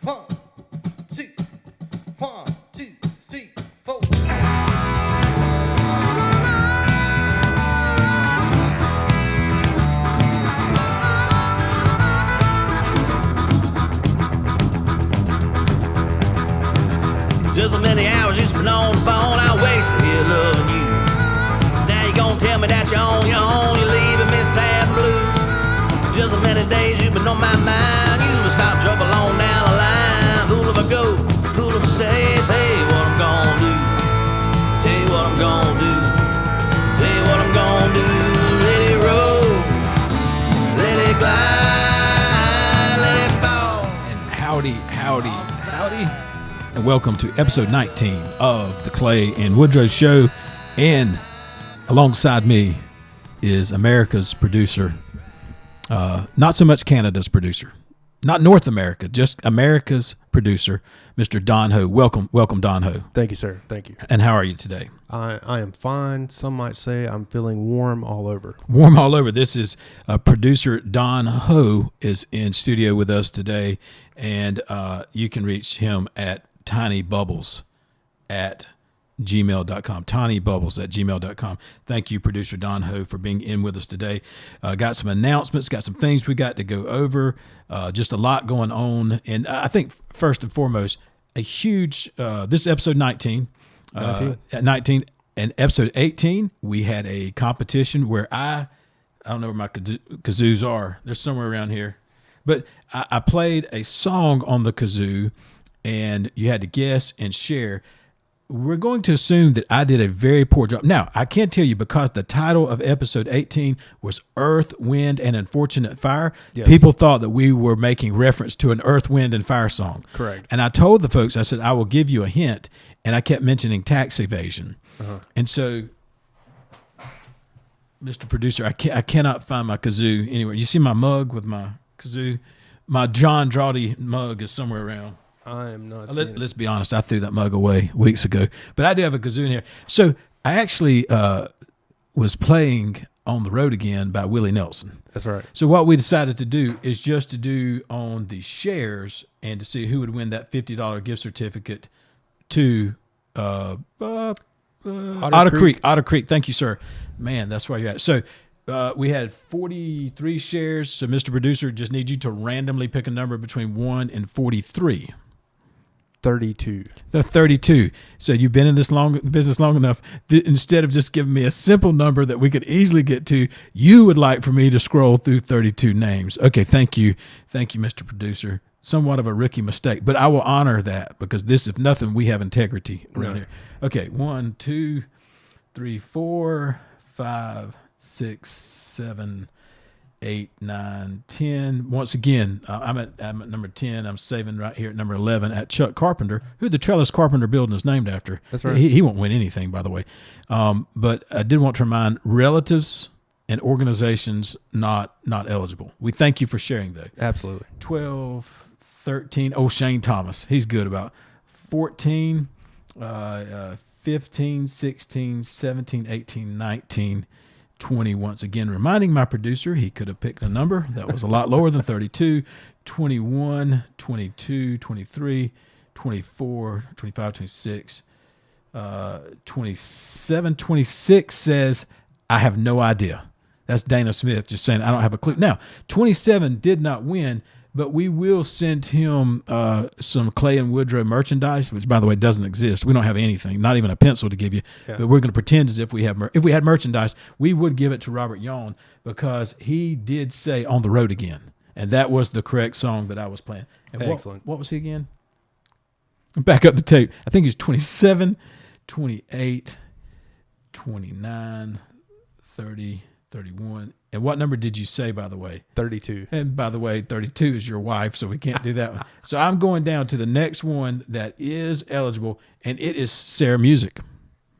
One, two, 1, 2, 3, 4. Just so many hours you spent on the phone, I wasted here loving you. Now you gonna tell me that you're on your own, you're leaving me sad and blue. Just so many days you've been on my mind, you been starting trouble on down the line. Fool if I go, fool if I stay, tell you what I'm gonna do. Tell you what I'm gonna do. Tell you what I'm gonna do. Let it roll, let it glide, let it fall. And howdy, and welcome to episode 19 of the Clay and Woodrow Show. And alongside me is America's producer, not so much Canada's producer, not North America, just America's producer, Mr. Don Ho. Welcome, Don Ho. Thank you, sir. Thank you. And how are you today? I am fine. Some might say I'm feeling warm all over. Warm all over. This is producer Don Ho is in studio with us today, and you can reach him at tinybubbles@gmail.com. tinybubbles@gmail.com. Thank you, producer Don Ho, for being in with us today. Got some announcements, got some things we got to go over, just a lot going on. And I think first and foremost, a huge, this is episode 19. 19 and episode 18, we had a competition where I don't know where my kazoos are. They're somewhere around here. But I played a song on the kazoo, and you had to guess and share. We're going to assume that I did a very poor job. Now, I can't tell you because the title of episode 18 was Earth, Wind, and Unfortunate Fire. Yes. People thought that we were making reference to an Earth, Wind, and Fire song. Correct. And I told the folks, I said, I will give you a hint. And I kept mentioning tax evasion. Uh-huh. And so, Mr. Producer, I cannot find my kazoo anywhere. You see my mug with my kazoo? My John Drawdy mug is somewhere around. I am not Let's be honest. I threw that mug away weeks ago. But I do have a kazoo in here. So I actually was playing On the Road Again by Willie Nelson. That's right. So what we decided to do is just to do on the shares and to see who would win that $50 gift certificate to Otter Creek. Otter Creek. Thank you, sir. Man, that's where you're at. So we had 43 shares. So, Mr. Producer, just need you to randomly pick a number between 1 and 43. 32. The 32. So you've been in this business long enough. Instead of just giving me a simple number that we could easily get to, you would like for me to scroll through 32 names. Okay, thank you, Mr. Producer. Somewhat of a rookie mistake, but I will honor that because this, if nothing, we have integrity around here. Okay, 1, 2, 3, 4, 5, 6, 7, 8, 9, 10. Once again, I'm at number 10. I'm saving right here at number 11 at Chuck Carpenter, who the Trellis Carpenter building is named after. That's right. He won't win anything, by the way. But I did want to remind relatives and organizations not eligible. We thank you for sharing, though. Absolutely. 12, 13. Oh, Shane Thomas. He's good about 14, 15, 16, 17, 18, 19, 20. Once again, reminding my producer he could have picked a number that was a lot lower than 32, 21, 22, 23, 24, 25, 26, 27, 26 says, I have no idea. That's Dana Smith just saying, I don't have a clue. Now, 27 did not win, but we will send him some Clay and Woodrow merchandise, which, by the way, doesn't exist. We don't have anything, not even a pencil to give you. Yeah. But we're going to pretend as if we have. If we had merchandise, we would give it to Robert Yawn because he did say On the Road Again, and that was the correct song that I was playing. And excellent. What was he again? Back up the tape. I think he was 27, 28, 29, 30, 31. And what number did you say, by the way? 32. And by the way, 32 is your wife, so we can't do that one. So I'm going down to the next one that is eligible, and it is Sarah Music.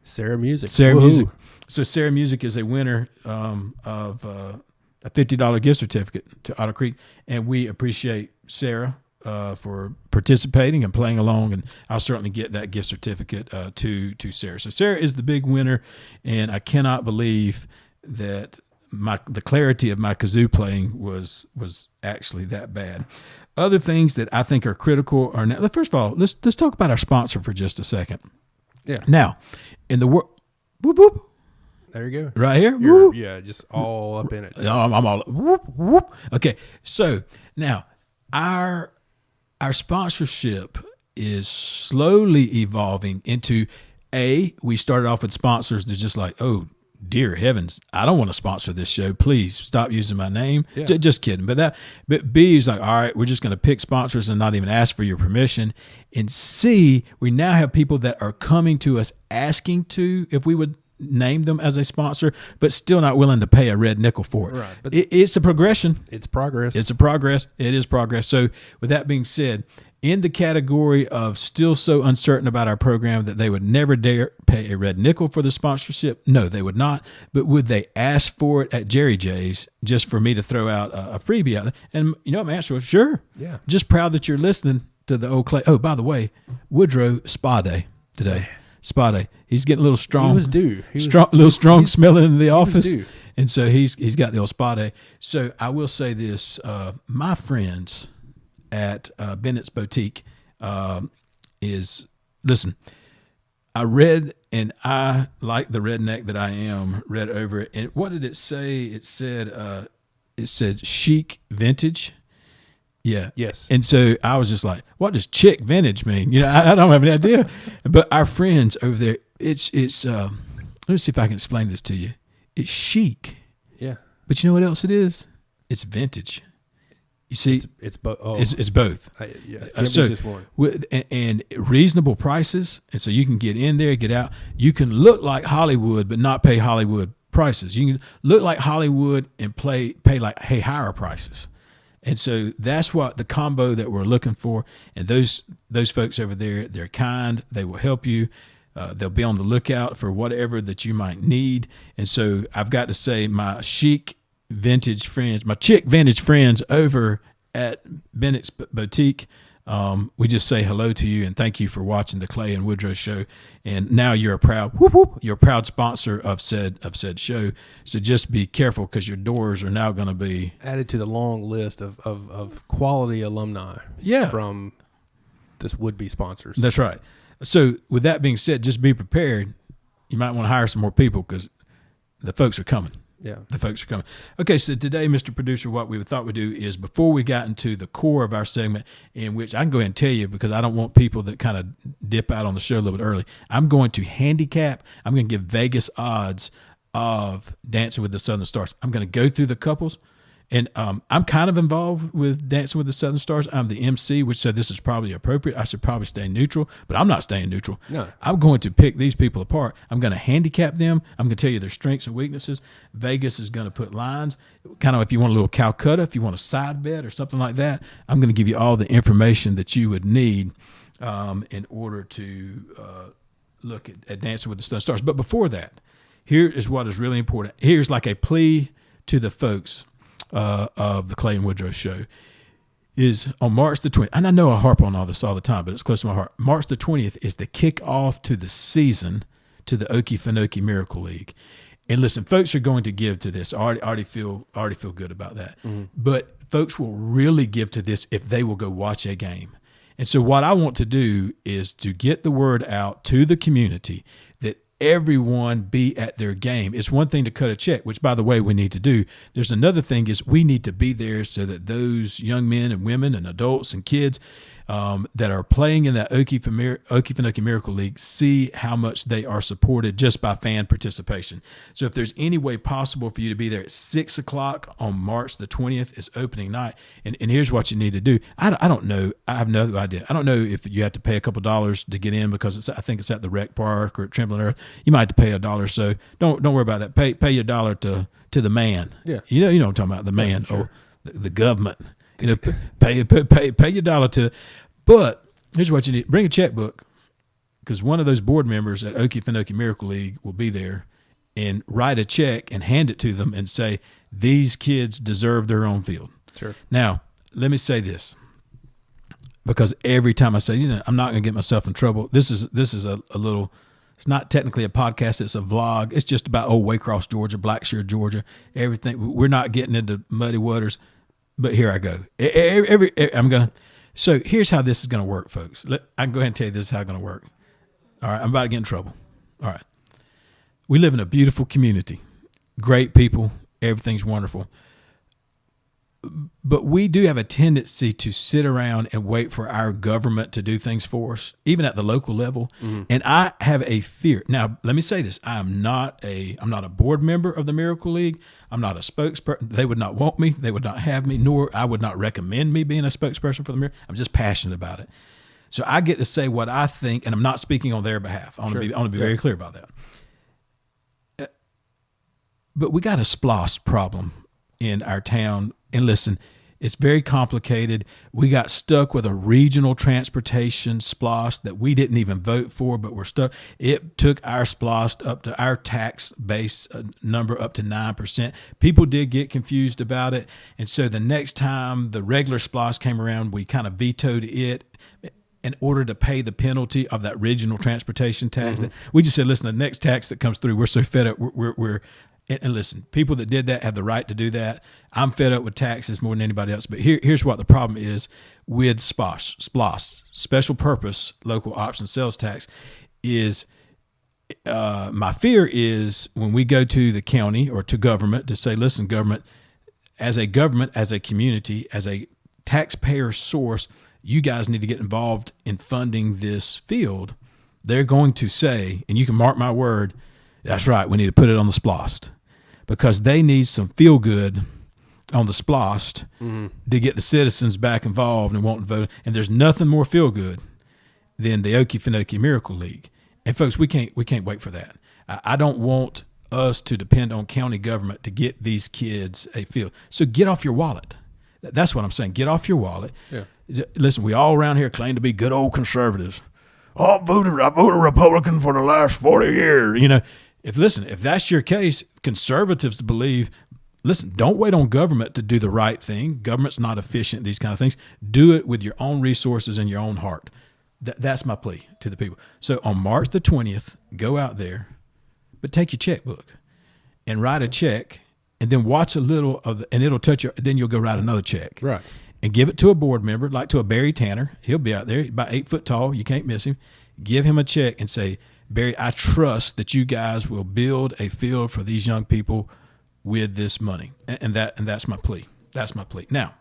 Sarah Music. Sarah Music. So Sarah Music is a winner of a $50 gift certificate to Otter Creek, and we appreciate Sarah for participating and playing along, and I'll certainly get that gift certificate to Sarah. So Sarah is the big winner, and I cannot believe that the clarity of my kazoo playing was actually that bad. Other things that I think are critical are now. First of all, let's talk about our sponsor for just a second. Yeah. Now, in the world, whoop whoop. There you go. Right here. You're, yeah, just all up in it. I'm all whoop whoop. Okay, so now our sponsorship is slowly evolving into we started off with sponsors that's just like, oh dear heavens, I don't want to sponsor this show. Please stop using my name. Yeah. Just kidding. But B is like, all right, we're just going to pick sponsors and not even ask for your permission. And C, we now have people that are coming to us asking if we would name them as a sponsor, but still not willing to pay a red nickel for it. Right. But it's a progression. It's progress. It's a progress. It is progress. So with that being said, in the category of still so uncertain about our program that they would never dare pay a red nickel for the sponsorship, no, they would not. But would they ask for it at Jerry J's just for me to throw out a freebie out there? And you know, my answer was sure. Yeah. Just proud that you're listening to the old Clay. Oh, by the way, Woodrow Spa Day today. Spa Day. He's getting a little strong. He was due. Strong smelling in the office. due. And so he's got the old Spa Day. So I will say this, my friends at Bennett's Boutique listen, I read, and I, like the redneck that I am, read over it. And what did it say? It said chic vintage. Yeah. Yes. And so I was just like, what does chick vintage mean? You know, I don't have any idea. But our friends over there, it's let me see if I can explain this to you. It's chic. Yeah. But you know what else it is? It's vintage. You see, it's both. Oh. It's both. Yeah. Can't So be just one. and reasonable prices, and so you can get in there, get out. You can look like Hollywood, but not pay Hollywood prices. You can look like Hollywood and pay like higher prices. And so that's what the combo that we're looking for. And those folks over there, they're kind. They will help you. They'll be on the lookout for whatever that you might need. And so I've got to say, my chic vintage friends, my chick vintage friends over at Bennett's Boutique, we just say hello to you and thank you for watching the Clay and Woodrow show. And now you're a proud sponsor of said show. So just be careful, because your doors are now going to be added to the long list of quality alumni. Yeah. From this would-be sponsors. That's right. So with that being said, just be prepared. You might want to hire some more people, because the folks are coming. Yeah. The folks are coming. Okay, so today, Mr. Producer, what we thought we'd do is, before we got into the core of our segment, in which I can go ahead and tell you, because I don't want people that kind of dip out on the show a little bit early, I'm going to handicap. I'm going to give Vegas odds of Dancing with the Southern Stars. I'm going to go through the couples. And I'm kind of involved with Dancing with the Southern Stars. I'm the MC, which said this is probably appropriate. I should probably stay neutral, but I'm not staying neutral. No. I'm going to pick these people apart. I'm going to handicap them. I'm going to tell you their strengths and weaknesses. Vegas is going to put lines. Kind of if you want a little Calcutta, if you want a side bet or something like that, I'm going to give you all the information that you would need in order to look at Dancing with the Southern Stars. But before that, here is what is really important. Here's like a plea to the folks of the Clay and Woodrow show, is on March the 20th. And I know I harp on all this all the time, but it's close to my heart. March the 20th is the kickoff to the season to the Okefenokee Miracle League. And listen, folks are going to give to this. I already feel good about that. Mm-hmm. But folks will really give to this if they will go watch a game. And so what I want to do is to get the word out to the community that everyone be at their game. It's one thing to cut a check, which, by the way, we need to do. There's another thing is we need to be there so that those young men and women and adults and kids that are playing in that Okefenokee Miracle League see how much they are supported just by fan participation. So if there's any way possible for you to be there at 6 o'clock on March the 20th is opening night. And here's what you need to do. I don't know. I have no idea. I don't know if you have to pay a couple dollars to get in, because I think it's at the rec park or at Trembling Earth. You might have to pay $1 or so. Don't worry about that. Pay your $1 to the man. Yeah. You know what I'm talking about, the man, yeah, sure. or the government. You know, pay your $1 to. But here's what you need: bring a checkbook, because one of those board members at Okefenokee Miracle League will be there, and write a check and hand it to them and say, these kids deserve their own field. Sure. Now, let me say this, because every time I say, I'm not going to get myself in trouble. This is a little It's not technically a podcast. It's a vlog. It's just about Waycross, Georgia, Blackshear, Georgia, everything. We're not getting into muddy waters, but here I go. So here's how this is going to work, folks. I can go ahead and tell you this is how it's going to work. All right. I'm about to get in trouble. All right. We live in a beautiful community, great people. Everything's wonderful. But we do have a tendency to sit around and wait for our government to do things for us, even at the local level. Mm-hmm. And I have a fear. Now, let me say this. I'm not a board member of the Miracle League. I'm not a spokesperson. They would not want me. They would not have me, nor I would not recommend me being a spokesperson for the Miracle. I'm just passionate about it. So I get to say what I think, and I'm not speaking on their behalf. I want to be very clear about that. But we got a SPLOST problem in our town. And listen, it's very complicated. We got stuck with a regional transportation SPLOST that we didn't even vote for, but we're stuck. It took our SPLOST up to our tax base number up to 9%. People did get confused about it. And so the next time the regular SPLOST came around, we kind of vetoed it in order to pay the penalty of that regional transportation tax. Mm-hmm. We just said, listen, the next tax that comes through, we're so fed up. And listen, people that did that have the right to do that. I'm fed up with taxes more than anybody else. But here's what the problem is with SPLOST, special purpose local option sales tax, is my fear is when we go to the county or to government to say, listen, government, as a community, as a taxpayer source, you guys need to get involved in funding this field. They're going to say, and you can mark my word, that's right, we need to put it on the SPLOST, because they need some feel good on the SPLOST to get the citizens back involved and wanting to vote. And there's nothing more feel good than the Okefenokee Miracle League. And folks, we can't wait for that. I don't want us to depend on county government to get these kids a field. So get off your wallet. That's what I'm saying. Get off your wallet. Yeah. Listen, we all around here claim to be good old conservatives. I voted Republican for the last 40 years. You know, if that's your case, conservatives believe, listen, don't wait on government to do the right thing. Government's not efficient, these kind of things. Do it with your own resources and your own heart. That's my plea to the people. So on March the 20th, go out there, but take your checkbook and write a check, and then watch a little of and it'll touch you. Then you'll go write another check. Right. And give it to a board member, like to a Barry Tanner. He'll be out there, about 8 foot tall. You can't miss him. Give him a check and say, Barry, I trust that you guys will build a field for these young people with this money. And that's my plea. That's my plea. Now,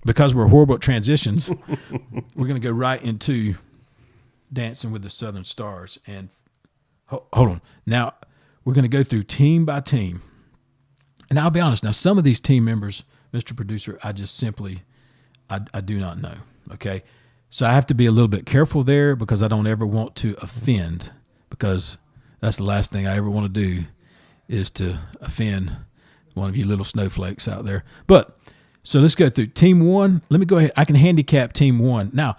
because we're horrible at transitions, we're going to go right into Dancing with the Southern Stars. And hold on. Now, we're going to go through team by team. And I'll be honest. Now, some of these team members, Mr. Producer, I just simply, I do not know. Okay. So I have to be a little bit careful there, because I don't ever want to offend, because that's the last thing I ever want to do is to offend one of you little snowflakes out there. But so let's go through team one. Let me go ahead. I can handicap team one. Now,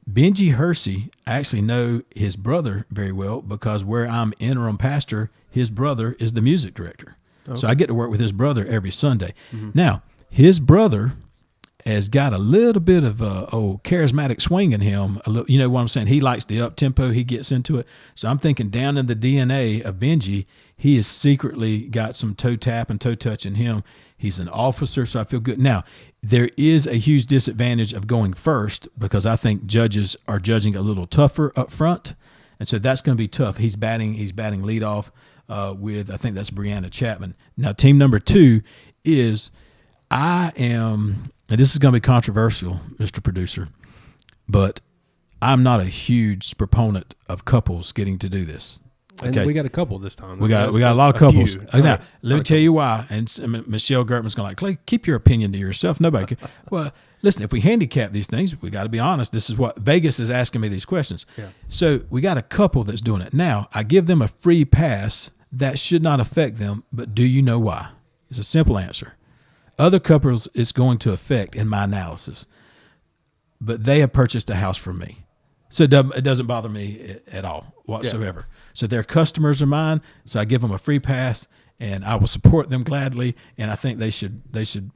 Benji Hersey, I actually know his brother very well, because where I'm interim pastor, his brother is the music director. Okay. So I get to work with his brother every Sunday. Mm-hmm. Now, his brother has got a little bit of charismatic swing in him. You know what I'm saying? He likes the up tempo. He gets into it. So I'm thinking down in the DNA of Benji, he has secretly got some toe tap and toe touch in him. He's an officer, so I feel good. Now, there is a huge disadvantage of going first, because I think judges are judging a little tougher up front, and so that's going to be tough. He's batting leadoff with, I think that's Brianna Chapman. Now, team number 2 is and this is going to be controversial, Mr. Producer, but I'm not a huge proponent of couples getting to do this. Okay. And we got a couple this time. We got a lot of couples. Now, let me tell you why. And Michelle Gertman's going to Clay, keep your opinion to yourself. Nobody can. Well, listen, if we handicap these things, we got to be honest. This is what Vegas is asking me these questions. Yeah. So we got a couple that's doing it. Now, I give them a free pass. That should not affect them, but do you know why? It's a simple answer. Other couples it's going to affect in my analysis, but they have purchased a house from me. So it doesn't bother me at all whatsoever. Yeah. So their customers are mine, so I give them a free pass, and I will support them gladly, and I think they should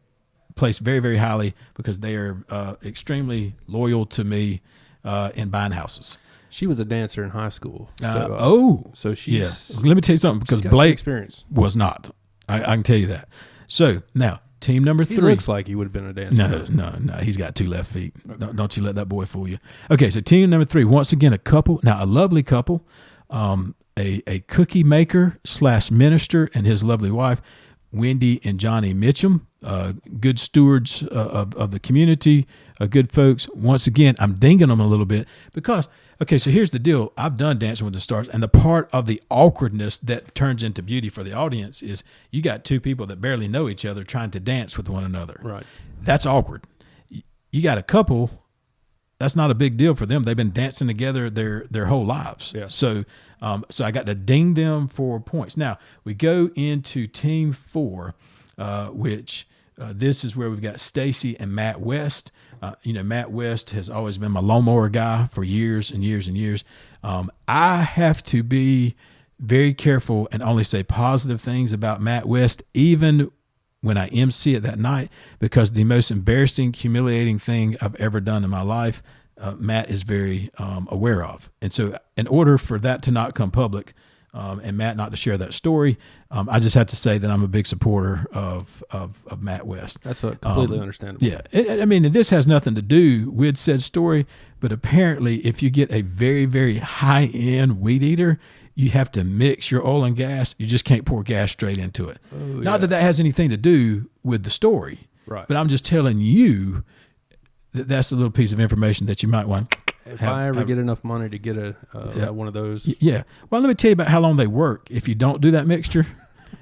place very, very highly, because they are extremely loyal to me in buying houses. She was a dancer in high school. So she's Let me tell you something, because she's got some Blake experience. was not. I can tell you that. So now team number He 3 looks like he would have been a dancer. No. He's got 2 left feet. Don't you let that boy fool you. Okay, so team number 3, once again, a couple. Now, a lovely couple, a cookie maker / minister and his lovely wife, Wendy and Johnny Mitchum, good stewards of the community, good folks. Once again, I'm dinging them a little bit because, okay, so here's the deal. I've done Dancing with the Stars, and the part of the awkwardness that turns into beauty for the audience is you got 2 people that barely know each other trying to dance with one another. Right. That's awkward. You got a couple, that's not a big deal for them. They've been dancing together their whole lives. Yeah. So I got to ding them for points. Now we go into team 4, which this is where we've got Stacy and Matt West. Matt West has always been my lawnmower guy for years and years and years. I have to be very careful and only say positive things about Matt West, even when I MC it that night, because the most embarrassing, humiliating thing I've ever done in my life, Matt is very aware of. And so in order for that to not come public, and Matt not to share that story, I just have to say that I'm a big supporter of Matt West. That's completely understandable. Yeah. I mean, this has nothing to do with said story, but apparently if you get a very, very high-end weed eater, you have to mix your oil and gas. You just can't pour gas straight into it. Not that has anything to do with the story, right? But I'm just telling you that that's a little piece of information that you might want. If I ever get enough money to get one of those. Yeah. Well, let me tell you about how long they work. If you don't do that mixture,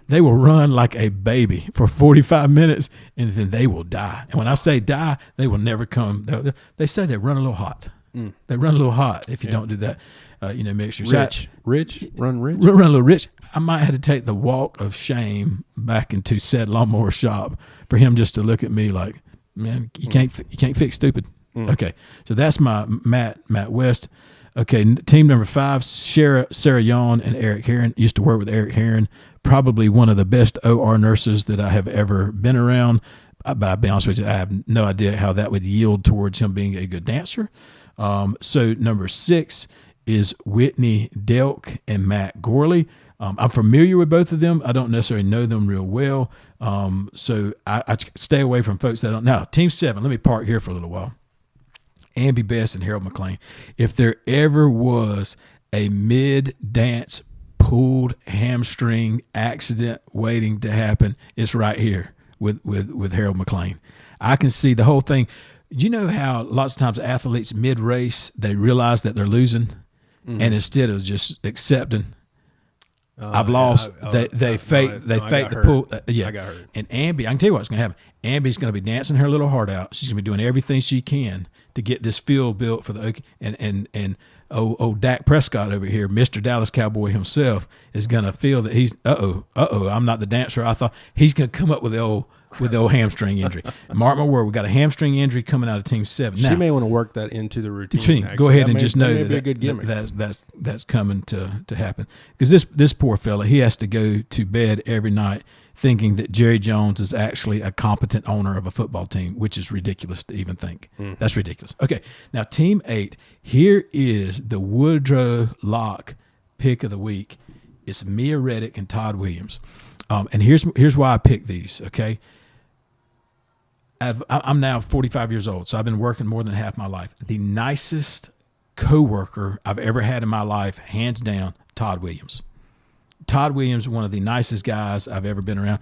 they will run like a baby for 45 minutes, and then they will die. And when I say die, they will never come. They say they run a little hot. They run a little hot if you don't do that, mixture. Run rich. Run a little rich. I might have to take the walk of shame back into said lawnmower shop for him just to look at me like, man, you can't fix stupid. Okay, so that's my Matt West. Okay, team number 5, Sarah Yawn and Eric Heron. Used to work with Eric Heron, probably one of the best OR nurses that I have ever been around. But I'll be honest with you, I have no idea how that would yield towards him being a good dancer. So number 6 is Whitney Delk and Matt Gorley. I'm familiar with both of them. I don't necessarily know them real well. So I stay away from folks that I don't know. Team 7, let me park here for a little while. Amby Best and Harold McLean. If there ever was a mid-dance pulled hamstring accident waiting to happen, it's right here with Harold McLean. I can see the whole thing. You know how lots of times athletes mid-race, they realize that they're losing, and instead of just accepting, I've lost, they fake the pull. I got hurt. And Amby, I can tell you what's going to happen. Amby's going to be dancing her little heart out. She's going to be doing everything she can to get this field built for the and old Dak Prescott over here, Mr. Dallas Cowboy himself, is going to feel that he's I'm not the dancer I thought. He's going to come up with the old hamstring injury. Mark my word, we got a hamstring injury coming out of Team 7. Now, she may want to work that into the routine. Go ahead and just know that be a good gimmick. That's coming to happen, because this poor fella, he has to go to bed every night thinking that Jerry Jones is actually a competent owner of a football team, which is ridiculous to even think. That's ridiculous. Okay, now Team 8, here is the Woodrow Lock pick of the week. It's Mia Reddick and Todd Williams. And here's why I picked these, okay? I'm now 45 years old, so I've been working more than half my life. The nicest coworker I've ever had in my life, hands down, Todd Williams. Todd Williams, one of the nicest guys I've ever been around.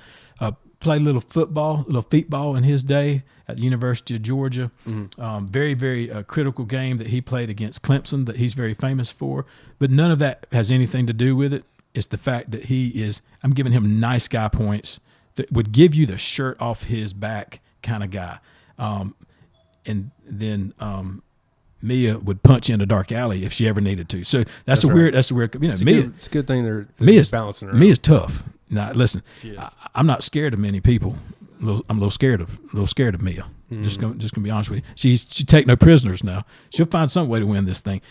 Played a little football, little feetball in his day at the University of Georgia. Very, very critical game that he played against Clemson that he's very famous for. But none of that has anything to do with it. It's the fact that I'm giving him nice guy points that would give you the shirt off his back kind of guy. And then Mia would punch you in a dark alley if she ever needed to. So that's a weird, it's a good thing they're balancing her. Mia's tough. Now listen, I'm not scared of many people. I'm a little scared of Mia. Just gonna be honest with you. She take no prisoners now. She'll find some way to win this thing.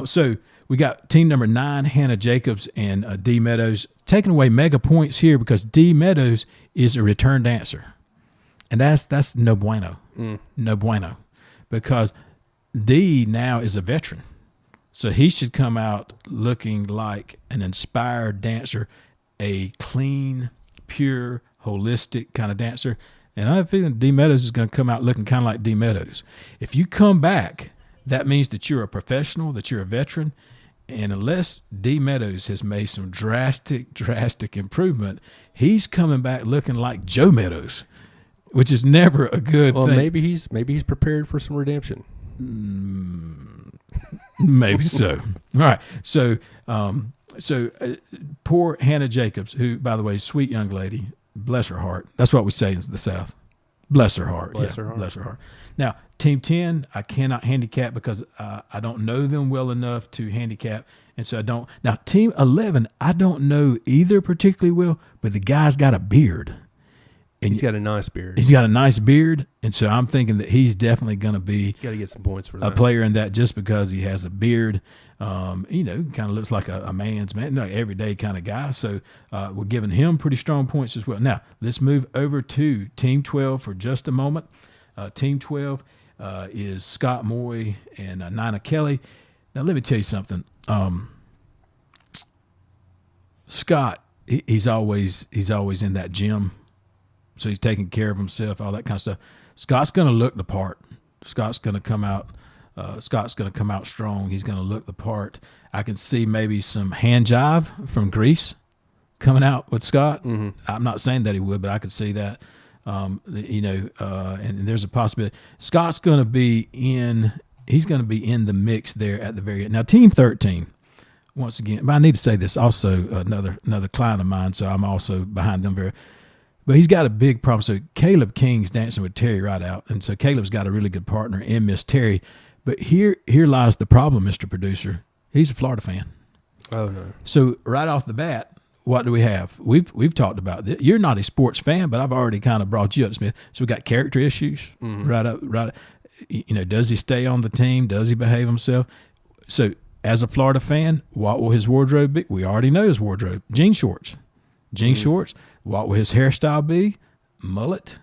So we got team number 9, Hannah Jacobs and Dee Meadows, taking away mega points here because Dee Meadows is a return dancer. And that's no bueno. No bueno. Because Dee now is a veteran. So he should come out looking like an inspired dancer, a clean, pure, holistic kind of dancer. And I have a feeling D Meadows is going to come out looking kind of like D Meadows. If you come back, that means that you're a professional, that you're a veteran. And unless D Meadows has made some drastic improvement, he's coming back looking like Joe Meadows, which is never a good thing. Maybe he's prepared for some redemption. Maybe so. All right. So, poor Hannah Jacobs, who, by the way, sweet young lady, bless her heart. That's what we say in the South. Bless her heart. Bless her heart. Bless her heart. Now, Team 10, I cannot handicap because I don't know them well enough to handicap, and so I don't. Now, Team 11, I don't know either particularly well, but the guy's got a beard. And he's got a nice beard. He's got a nice beard, and so I'm thinking that he's definitely going to be got to get some points for that. A player in that just because he has a beard. Kind of looks like a man's man, like everyday kind of guy. So we're giving him pretty strong points as well. Now, let's move over to Team 12 for just a moment. Team 12 is Scott Moy and Nina Kelly. Now, let me tell you something. Scott, he's always in that gym. So he's taking care of himself, all that kind of stuff. Scott's going to look the part. Scott's going to come out strong. He's going to look the part. I can see maybe some hand jive from Greece coming out with Scott. Mm-hmm. I'm not saying that he would, but I could see that. And there's a possibility. Scott's going to be in. He's going to be in the mix there at the very end. Now, Team 13. Once again, but I need to say this also. Another client of mine, so I'm also behind them very. But he's got a big problem. So Caleb King's dancing with Terry Rideout, and so Caleb's got a really good partner in Miss Terry. But here lies the problem, Mr. Producer. He's a Florida fan. Oh no! So right off the bat, what do we have? We've talked about this. You're not a sports fan, but I've already kind of brought you up, Smith. So we got character issues. Mm-hmm. Right. Does he stay on the team? Does he behave himself? So as a Florida fan, what will his wardrobe be? We already know his wardrobe: jean shorts. Shorts. What will his hairstyle be? Mullet.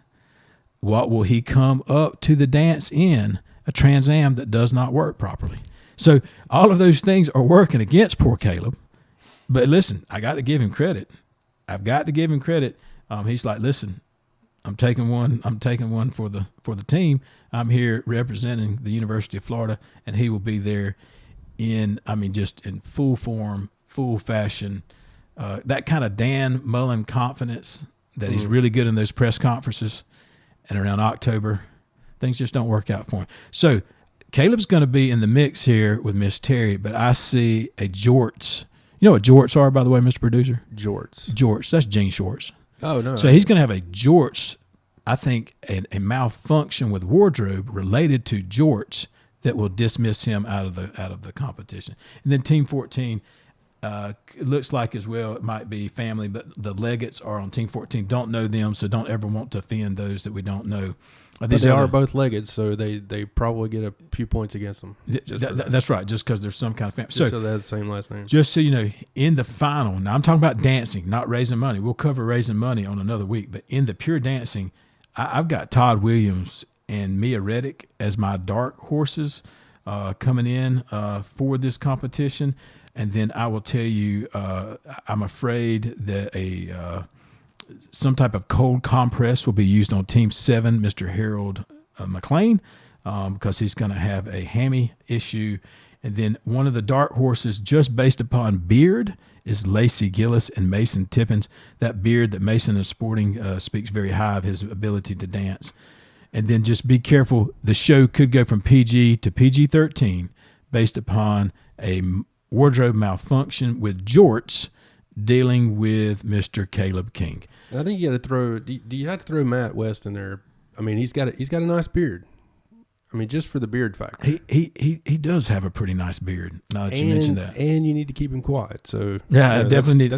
What will he come up to the dance in? A Trans Am that does not work properly. So all of those things are working against poor Caleb. But listen, I got to give him credit. I've got to give him credit. He's like, listen, I'm taking one for the team. I'm here representing the University of Florida, and he will be there just in full form, full fashion. That kind of Dan Mullen confidence that he's really good in those press conferences, and around October, things just don't work out for him. So Caleb's going to be in the mix here with Miss Terry, but I see a jorts. You know what jorts are, by the way, Mr. Producer? Jorts. That's jean shorts. Oh, no. So he's going to have a jorts, I think, a malfunction with wardrobe related to jorts that will dismiss him out of the competition. And then Team 14, it looks like as well it might be family, but the Leggett's are on Team 14. Don't know them, so don't ever want to offend those that we don't know. But they are both Leggett's, so they probably get a few points against them. That's right, just because there's some kind of family. So they have the same last name. Just so you know, in the final, now I'm talking about dancing, not raising money. We'll cover raising money on another week, but in the pure dancing, I've got Todd Williams and Mia Reddick as my dark horses coming in for this competition. And then I will tell you, I'm afraid that some type of cold compress will be used on Team 7, Mr. Harold McLean, because he's going to have a hammy issue. And then one of the dark horses, just based upon beard, is Lacey Gillis and Mason Tippins. That beard that Mason is sporting speaks very high of his ability to dance. And then just be careful. The show could go from PG to PG-13 based upon a wardrobe malfunction with jorts dealing with Mr. Caleb King. I think you got to throw. Do you have to throw Matt West in there? I mean, he's got a nice beard. I mean, just for the beard factor. He does have a pretty nice beard. Now that you mentioned that, and you need to keep him quiet. So yeah, I definitely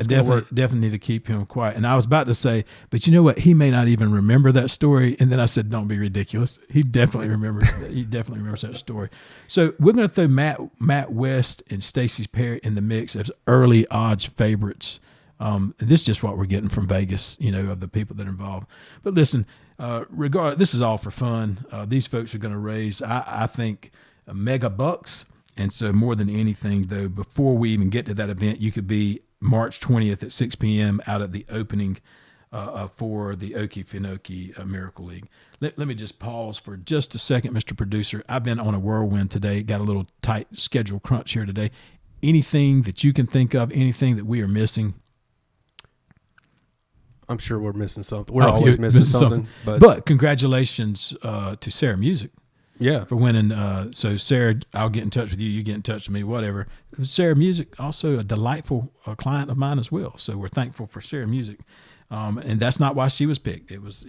need to keep him quiet. And I was about to say, but you know what? He may not even remember that story. And then I said, don't be ridiculous. He definitely remembers. He definitely remembers that story. So we're going to throw Matt West and Stacey Parrott in the mix as early odds favorites. This is just what we're getting from Vegas, of the people that are involved. But listen, this is all for fun. These folks are going to raise, I think, mega bucks. And so more than anything, though, before we even get to that event, you could be March 20th at 6 p.m. out at the opening for the Okefenokee Miracle League. Let me just pause for just a second, Mr. Producer. I've been on a whirlwind today, got a little tight schedule crunch here today. Anything that you can think of, anything that we are missing? I'm sure we're missing something. We're always missing something. But congratulations to Sarah Music. Yeah. For winning. So Sarah, I'll get in touch with you. You get in touch with me, whatever. Sarah Music, also a delightful client of mine as well. So we're thankful for Sarah Music. And that's not why she was picked. It was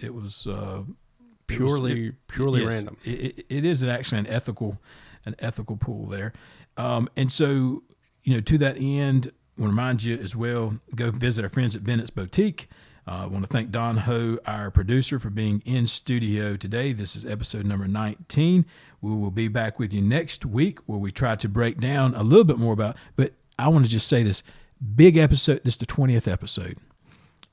purely yes, random. It is actually an ethical pool there. And so, to that end, I want to remind you as well, go visit our friends at Bennett's Boutique. I want to thank Don Ho, our producer, for being in studio today. This is episode number 19. We will be back with you next week where we try to break down a little bit more about, but I want to just say this big episode, this is the 20th episode.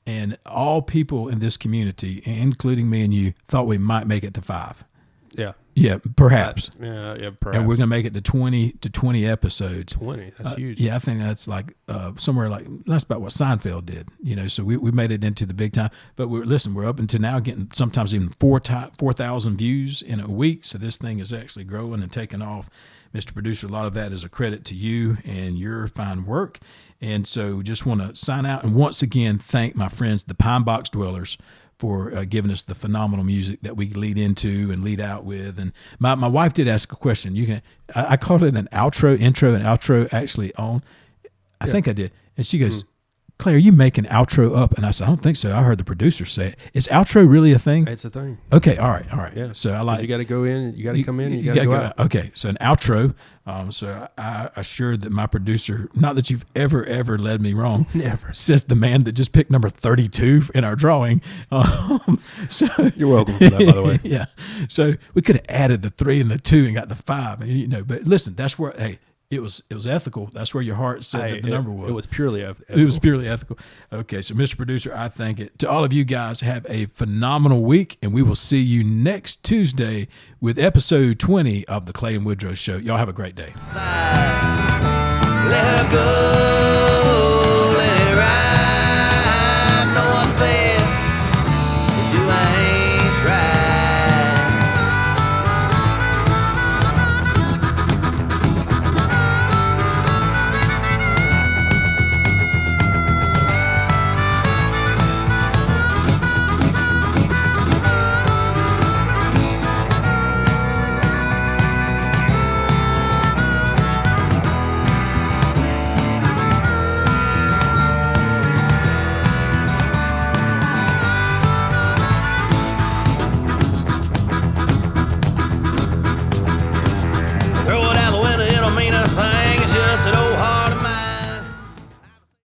And all people in this community, including me and you, thought we might make it to 5. Yeah. Yeah, perhaps. Perhaps. And we're going to make it to 20 episodes. 20, that's huge. Yeah, I think that's like somewhere like, that's about what Seinfeld did, so we made it into the big time. But we're up until now getting sometimes even 4,000 views in a week. So this thing is actually growing and taking off. Mr. Producer, a lot of that is a credit to you and your fine work. And so just want to sign out and once again thank my friends, the Pine Box Dwellers, for giving us the phenomenal music that we lead into and lead out with. And my wife did ask a question. I called it an intro and outro actually on. I think I did. And she goes, Clay, are you making outro up? And I said, I don't think so. I heard the producer say it. Is outro really a thing? It's a thing. Okay. All right. Yeah. So I like, you got to go in, you got to come in, and you got to go out. Okay. So an outro. So I assured that my producer, not that you've ever led me wrong. Never. Says the man that just picked number 32 in our drawing. So you're welcome for that, by the way. Yeah. So we could have added the 3 and the 2 and got the 5, but listen, that's where, hey, it was ethical. That's where your heart said that the number was. It was purely ethical. It was purely ethical. Okay, so Mr. Producer, I thank it. To all of you guys, have a phenomenal week, and we will see you next Tuesday with episode 20 of the Clay and Woodrow Show. Y'all have a great day. Let her go.